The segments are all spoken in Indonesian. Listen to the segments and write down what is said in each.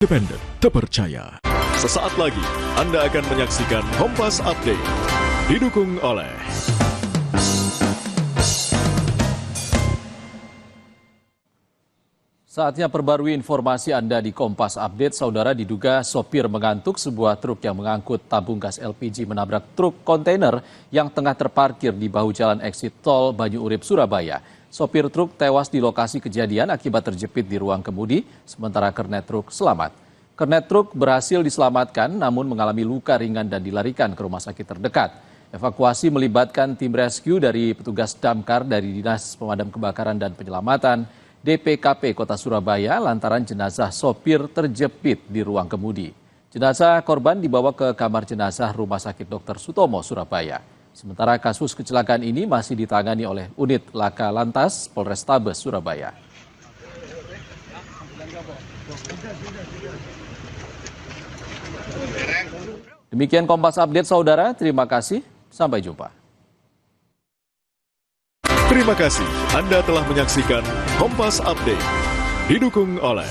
Independen, terpercaya. Sesaat lagi Anda akan menyaksikan Kompas Update. Didukung oleh Saatnya perbarui informasi Anda di Kompas Update. Saudara, diduga sopir mengantuk sebuah truk yang mengangkut tabung gas LPG menabrak truk kontainer yang tengah terparkir di bahu jalan eksit tol Banyu Urip, Surabaya. Sopir truk tewas di lokasi kejadian akibat terjepit di ruang kemudi, sementara kernet truk selamat. Kernet truk berhasil diselamatkan namun mengalami luka ringan dan dilarikan ke rumah sakit terdekat. Evakuasi melibatkan tim rescue dari petugas damkar dari Dinas Pemadam Kebakaran dan Penyelamatan DPKP Kota Surabaya lantaran jenazah sopir terjepit di ruang kemudi. Jenazah korban dibawa ke kamar jenazah Rumah Sakit Dr. Sutomo, Surabaya. Sementara kasus kecelakaan ini masih ditangani oleh Unit Laka Lantas Polrestabes Surabaya. Demikian Kompas Update, saudara. Terima kasih. Sampai jumpa. Terima kasih Anda telah menyaksikan Kompas Update. Didukung oleh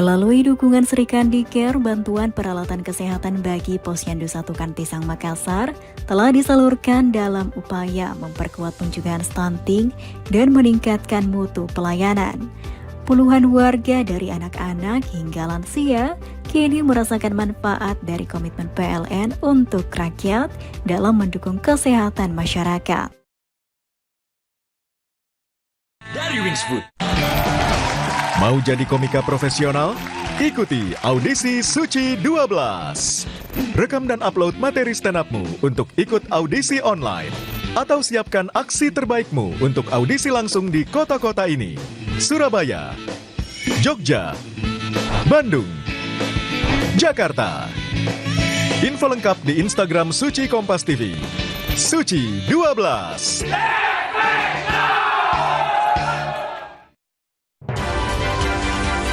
melalui dukungan Srikandi Care, bantuan peralatan kesehatan bagi Posyandu 1 Kantisang Makassar telah disalurkan dalam upaya memperkuat pencegahan stunting dan meningkatkan mutu pelayanan. Puluhan warga dari anak-anak hingga lansia kini merasakan manfaat dari komitmen PLN untuk rakyat dalam mendukung kesehatan masyarakat. dari Wings Food. Mau jadi komika profesional? Ikuti audisi Suci 12. Rekam dan upload materi stand-upmu untuk ikut audisi online. Atau siapkan aksi terbaikmu untuk audisi langsung di kota-kota ini. Surabaya, Jogja, Bandung, Jakarta. Info lengkap di Instagram Suci Kompas TV. Suci 12.